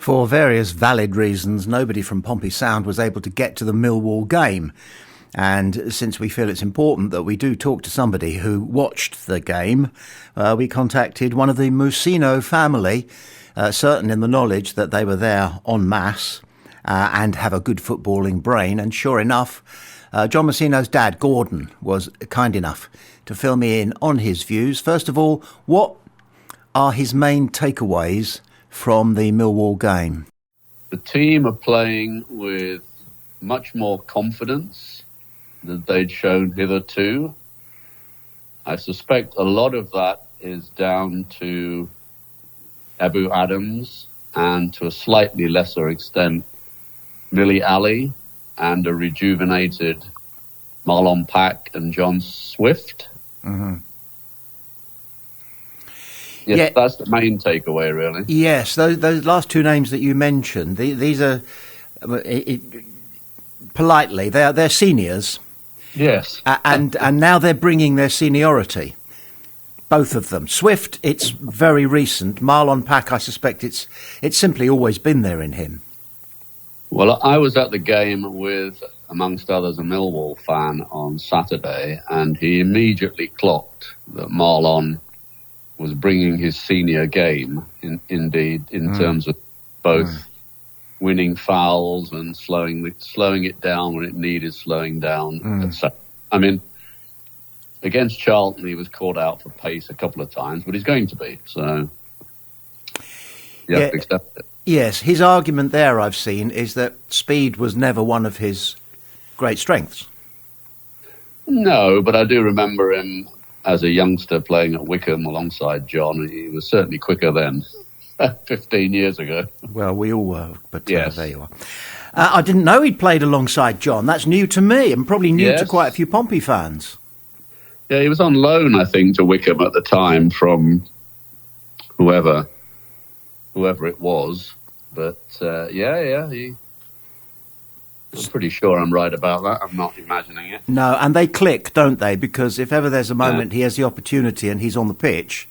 For various valid reasons, nobody from Pompey Sound was able to get to the Millwall game. And since we feel it's important that we do talk to somebody who watched the game, we contacted one of the Mousinho family, certain in the knowledge that they were there en masse and have a good footballing brain. And sure enough, John Mousinho's dad, Gordon, was kind enough to fill me in on his views. First of all, what are his main takeaways from the Millwall game? The team are playing with much more confidence than they'd shown hitherto. I suspect a lot of that is down to Abu Adams and, to a slightly lesser extent, Millie Ali and a rejuvenated Marlon Pack and John Swift. Mm-hmm. Yes, yeah. That's the main takeaway, really. Yes, those last two names that you mentioned, these are, politely, they're seniors. Yes. And now they're bringing their seniority, both of them. Swift, it's very recent. Marlon Pack, I suspect it's simply always been there in him. Well, I was at the game with, amongst others, a Millwall fan on Saturday, and he immediately clocked that Marlon was bringing his senior game, in terms of both winning fouls and slowing it down when it needed slowing down. I mean, against Charlton, he was caught out for pace a couple of times, but he's going to be, so you have to accept it. Yes, his argument there, I've seen, is that speed was never one of his great strengths. No, but I do remember him as a youngster playing at Wickham alongside John. He was certainly quicker then, 15 years ago. Well, we all were, but yes. There you are. I didn't know he'd played alongside John. That's new to me, and probably new to quite a few Pompey fans. Yeah, he was on loan, I think, to Wickham at the time from whoever it was. But, I'm pretty sure I'm right about that. I'm not imagining it. No, and they click, don't they? Because if ever there's a moment he has the opportunity and he's on the pitch,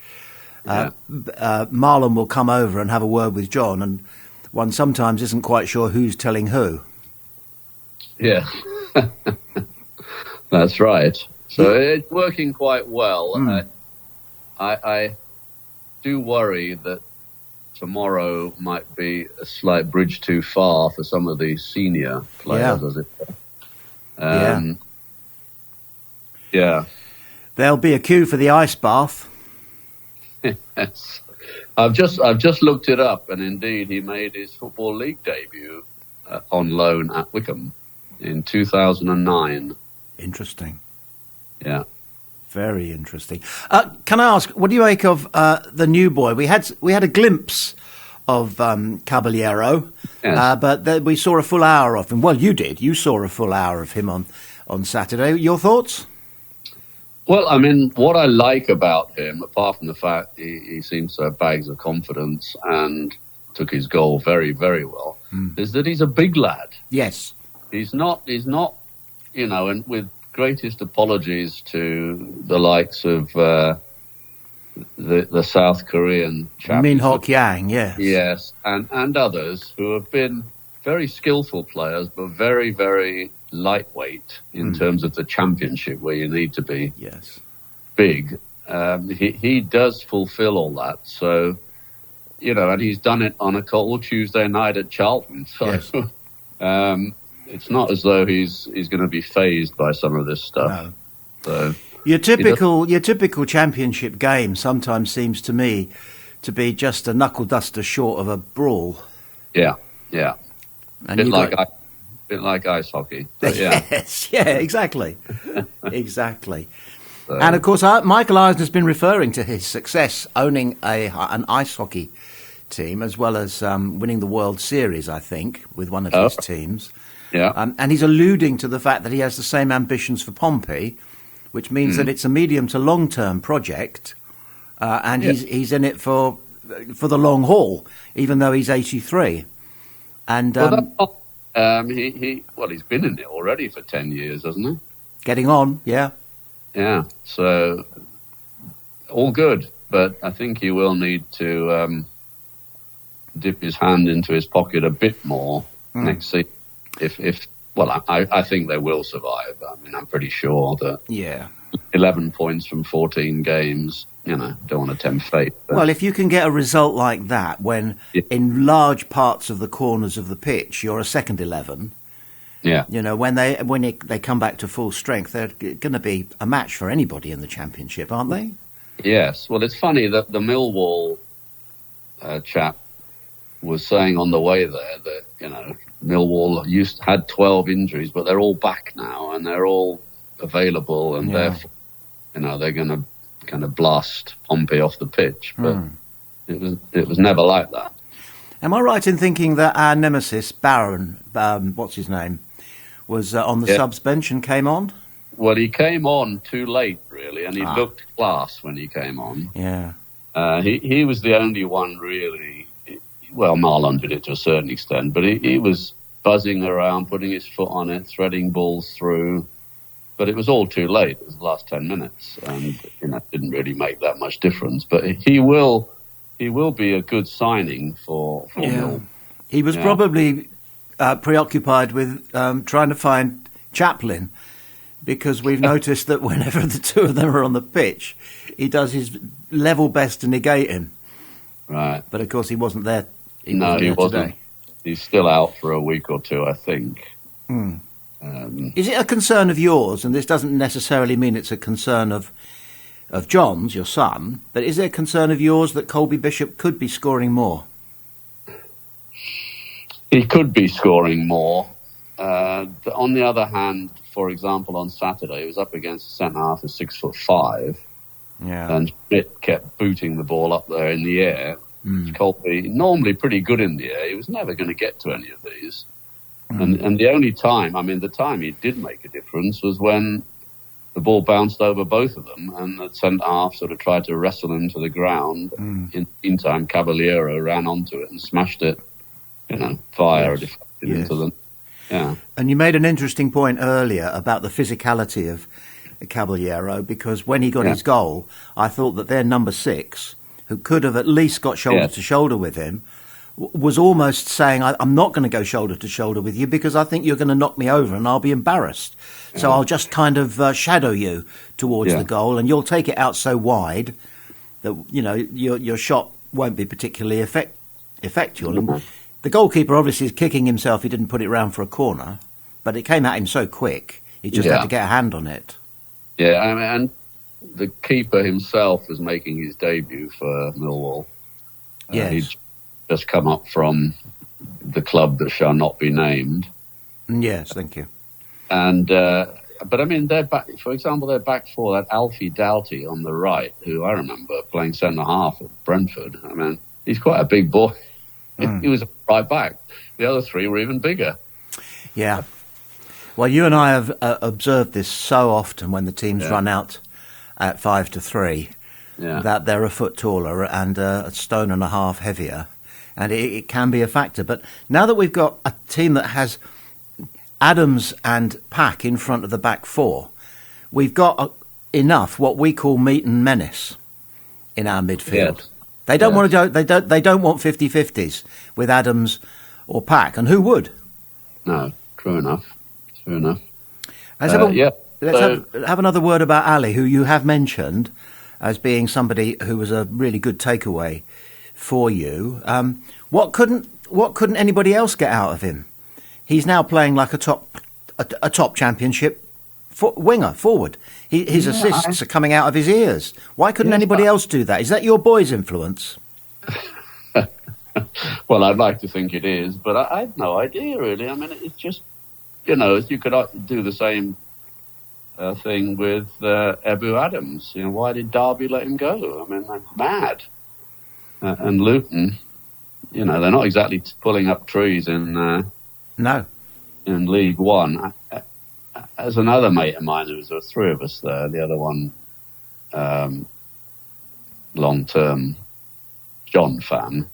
Marlon will come over and have a word with John, and one sometimes isn't quite sure who's telling who. Yeah, that's right. So it's working quite well. I do worry that tomorrow might be a slight bridge too far for some of the senior players, as it were. Yeah. There'll be a queue for the ice bath. Yes. I've just looked it up, and indeed he made his Football League debut on loan at Wickham in 2009. Interesting. Yeah. Very interesting. Can I ask, what do you make of the new boy? We had a glimpse of Caballero, but we saw a full hour of him. Well, you did. You saw a full hour of him on Saturday. Your thoughts? Well, I mean, what I like about him, apart from the fact he seems to have bags of confidence and took his goal very, very well, is that he's a big lad. Yes. He's not, and with greatest apologies to the likes of the South Korean chap, Min Hok Yang, yes. Yes, and others who have been very skillful players, but very, very lightweight in terms of the championship, where you need to be big. He does fulfill all that. So, and he's done it on a cold Tuesday night at Charlton. So, it's not as though he's going to be fazed by some of this stuff. No. So your typical championship game sometimes seems to me to be just a knuckle duster short of a brawl. Yeah. And a bit like ice hockey. Yes, exactly. Exactly. So. And of course, Michael Eisner's been referring to his success owning an ice hockey team, as well as winning the World Series, I think, with one of his teams. Yeah. And he's alluding to the fact that he has the same ambitions for Pompey, which means that it's a medium to long-term project, and he's in it for the long haul, even though he's 83. And he's been in it already for 10 years, hasn't he? Getting on, yeah. Yeah, so all good, but I think he will need to dip his hand into his pocket a bit more next season. I think they will survive. I mean, I'm pretty sure that 11 points from 14 games, don't want to tempt fate. But well, if you can get a result like that when in large parts of the corners of the pitch you're a second 11, when they come back to full strength, they're going to be a match for anybody in the Championship, aren't they? Yes. Well, it's funny that the Millwall chap was saying on the way there that, Millwall had 12 injuries, but they're all back now and they're all available, and therefore, they're going to kind of blast Pompey off the pitch. But it was never like that. Am I right in thinking that our nemesis, Barron, what's his name, was on the subs bench and came on? Well, he came on too late, really, and he looked class when he came on. Yeah. He was the only one, really. Well, Marlon did it to a certain extent, but he was buzzing around, putting his foot on it, threading balls through. But it was all too late. It was the last 10 minutes, and it didn't really make that much difference. But he will be a good signing for Mill. He was probably preoccupied with trying to find Chaplin, because we've noticed that whenever the two of them are on the pitch, he does his level best to negate him. Right. But of course, he wasn't there. He wasn't today. He's still out for a week or two, I think. Is it a concern of yours, and this doesn't necessarily mean it's a concern of John's, your son, but is it a concern of yours that Colby Bishop could be scoring more? He could be scoring more. On the other hand, for example, on Saturday, he was up against a centre-half of 6'5", and Schmidt kept booting the ball up there in the air. Colby, normally pretty good in the air, he was never going to get to any of these. And the only time, the time he did make a difference was when the ball bounced over both of them and the centre-half sort of tried to wrestle him to the ground. In the meantime, Caballero ran onto it and smashed it, via a deflection into them. Yeah. And you made an interesting point earlier about the physicality of Caballero, because when he got his goal, I thought that their number 6, who could have at least got shoulder to shoulder with him, was almost saying, I'm not going to go shoulder to shoulder with you because I think you're going to knock me over and I'll be embarrassed. So I'll just kind of shadow you towards the goal, and you'll take it out so wide that, your shot won't be particularly effectual. The goalkeeper obviously is kicking himself he didn't put it round for a corner, but it came at him so quick, he just had to get a hand on it. Yeah, and the keeper himself was making his debut for Millwall. He'd just come up from the club that shall not be named. Yes, thank you. And but their back, for example, their back four, that Alfie Doughty on the right, who I remember playing centre half at Brentford. He's quite a big boy. He was a right back. The other three were even bigger. Yeah. Well, you and I have observed this so often when the teams run out at 5-3, that they're a foot taller and a stone and a half heavier. And it can be a factor. But now that we've got a team that has Adams and Pack in front of the back four, we've got enough what we call meat and menace in our midfield. Yes. They don't want to go. They don't want 50-50s with Adams or Pack, and who would? No, true enough. Let's have another word about Ali, who you have mentioned as being somebody who was a really good takeaway for you. What couldn't anybody else get out of him? He's now playing like a top championship winger forward. His assists are coming out of his ears. Why couldn't anybody else do that? Is that your boy's influence? Well, I'd like to think it is, but I have no idea really. It's just, you could do the same thing with Ebu Adams. Why did Derby let him go? They're mad. And Luton, they're not exactly pulling up trees in League One. As another mate of mine, there was three of us there. The other one, long-term John fan.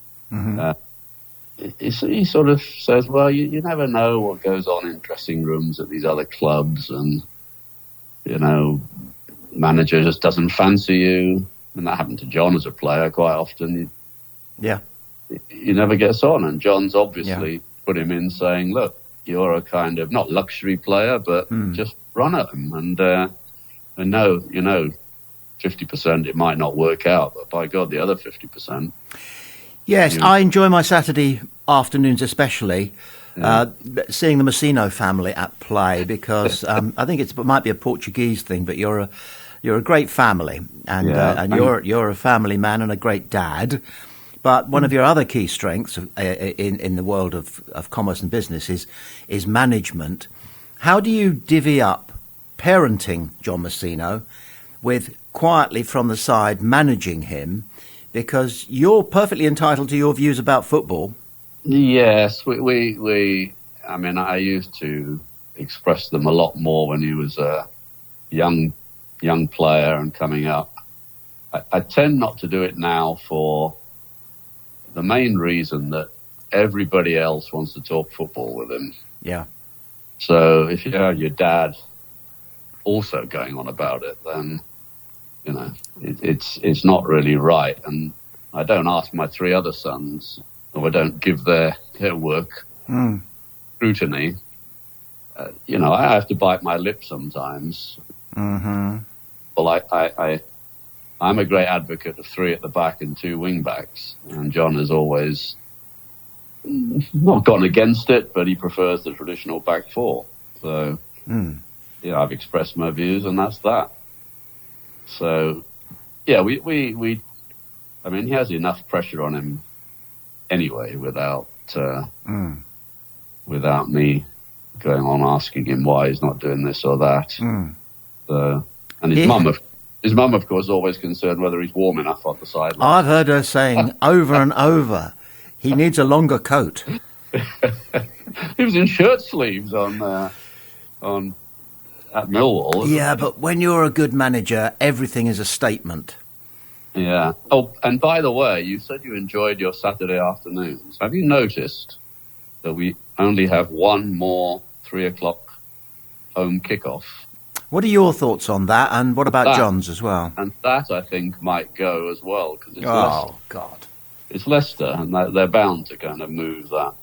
He sort of says, well, you never know what goes on in dressing rooms at these other clubs, and manager just doesn't fancy you. And that happened to John as a player quite often. he never gets on. And John's obviously put him in, saying, "Look, you're a kind of not luxury player, but just run at him." And no, 50% it might not work out, but by God, the other 50%. Yes, I enjoy my Saturday afternoons especially. Seeing the Mousinho family at play, because I think it might be a Portuguese thing, but you're a great family, and you're a family man and a great dad. But one of your other key strengths in the world of commerce and business is management. How do you divvy up parenting John Mousinho with quietly from the side managing him? Because you're perfectly entitled to your views about football. Yes, I mean, I used to express them a lot more when he was a young player and coming up. I tend not to do it now for the main reason that everybody else wants to talk football with him. Yeah. So if you have your dad also going on about it, then, it's not really right. And I don't ask my 3 other sons, or I don't give their work scrutiny. I have to bite my lip sometimes. Mm-hmm. Well, I'm a great advocate of 3 at the back and 2 wing backs, and John has always not gone against it, but he prefers the traditional back 4. So, I've expressed my views, and that's that. So, I mean, he has enough pressure on him anyway, without me going on asking him why he's not doing this or that. So, and his mum, of course, always concerned whether he's warm enough on the sideline. I've heard her saying over and over, he needs a longer coat. He was in shirt sleeves at Millwall. Yeah, but when you're a good manager, everything is a statement. Yeah. Oh, and by the way, you said you enjoyed your Saturday afternoons. Have you noticed that we only have one more 3:00 home kickoff? What are your thoughts on that, and what about John's as well? And that, I think, might go as well, because it's Leicester. God. It's Leicester, and they're bound to kind of move that.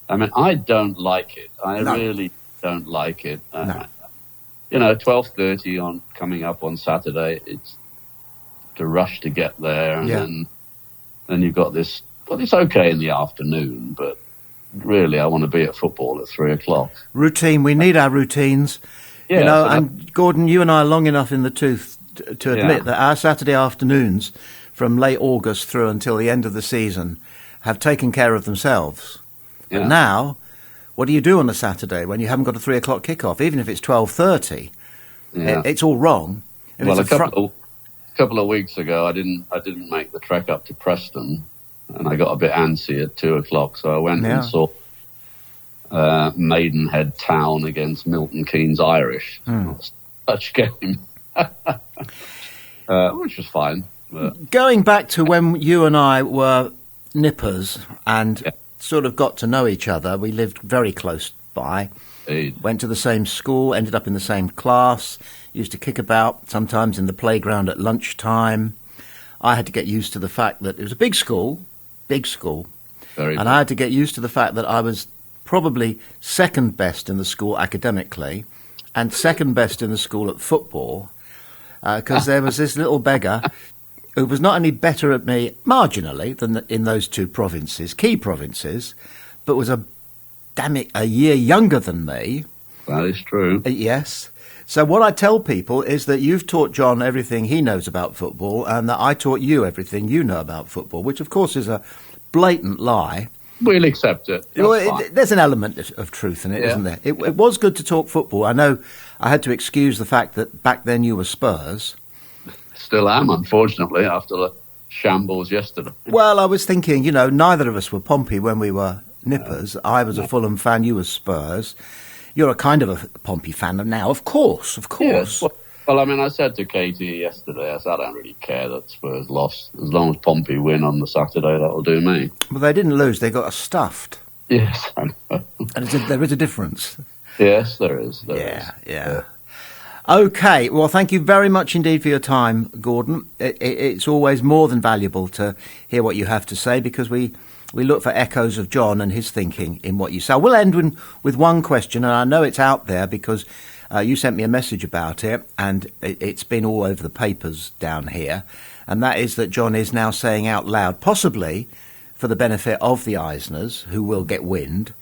I mean, I don't like it. I really don't like it. 12:30 coming up on Saturday, it's to rush to get there, and then you've got this. Well, it's okay in the afternoon, but really, I want to be at football at 3:00. Routine. We need our routines. Yeah, and Gordon, you and I are long enough in the tooth to admit that our Saturday afternoons, from late August through until the end of the season, have taken care of themselves. Yeah. But now, what do you do on a Saturday when you haven't got a 3:00 kickoff? Even if it's 12:30, it's all wrong. Well, a couple of weeks ago, I didn't make the trek up to Preston, and I got a bit antsy at 2:00, so I went and saw Maidenhead Town against Milton Keynes Irish. Such game, which was fine. But going back to when you and I were nippers and sort of got to know each other, we lived very close by. Indeed. Went to the same school, ended up in the same class, used to kick about sometimes in the playground at lunchtime. I had to get used to the fact that it was a big school, and I had to get used to the fact that I was probably second best in the school academically and second best in the school at football, because there was this little beggar who was not only better at me marginally than in those 2 provinces, key provinces, but was a year younger than me. That is true. Yes. So what I tell people is that you've taught John everything he knows about football, and that I taught you everything you know about football, which of course is a blatant lie. We'll accept it. Well, there's an element of truth in it, isn't there? It was good to talk football. I know I had to excuse the fact that back then you were Spurs. Still am, unfortunately, after the shambles yesterday. Well, I was thinking, neither of us were Pompey when we were nippers. I was a Fulham fan, you were Spurs. You're a kind of a Pompey fan now, of course. Yes. Well, I mean, I said to Katie yesterday, I don't really care that Spurs lost. As long as Pompey win on the Saturday, that'll do me. Well, they didn't lose. They got us stuffed. Yes, I know. And there is a difference. Yes, there is. Yeah. Okay, well, thank you very much indeed for your time, Gordon. It's always more than valuable to hear what you have to say, because we we look for echoes of John and his thinking in what you say. We'll end with one question, and I know it's out there because you sent me a message about it, and it's been all over the papers down here, and that is that John is now saying out loud, possibly for the benefit of the Eisners, who will get wind,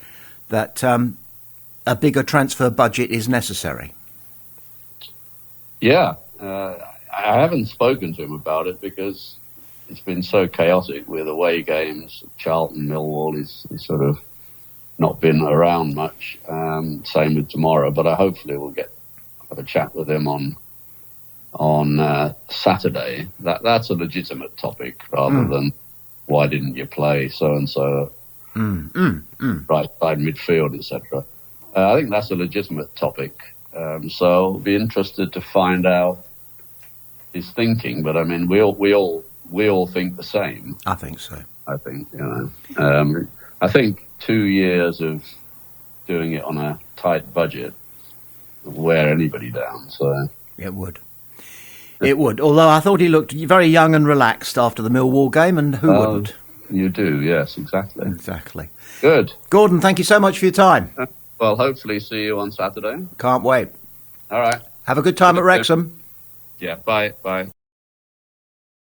that a bigger transfer budget is necessary. Yeah, I haven't spoken to him about it because it's been so chaotic with away games. Charlton, Millwall is sort of not been around much. Same with tomorrow, but I hopefully will have a chat with him on Saturday. That's a legitimate topic rather than why didn't you play so and so right side midfield, etc. I think that's a legitimate topic. So I'll be interested to find out his thinking. But I mean, we all think the same. I think so. I think, I think 2 years of doing it on a tight budget would wear anybody down. So it would. It would. Although I thought he looked very young and relaxed after the Millwall game, and who wouldn't? You do, yes, exactly. Exactly. Good. Gordon, thank you so much for your time. Well, hopefully see you on Saturday. Can't wait. All right. Have a good time at Wrexham. Yeah, bye.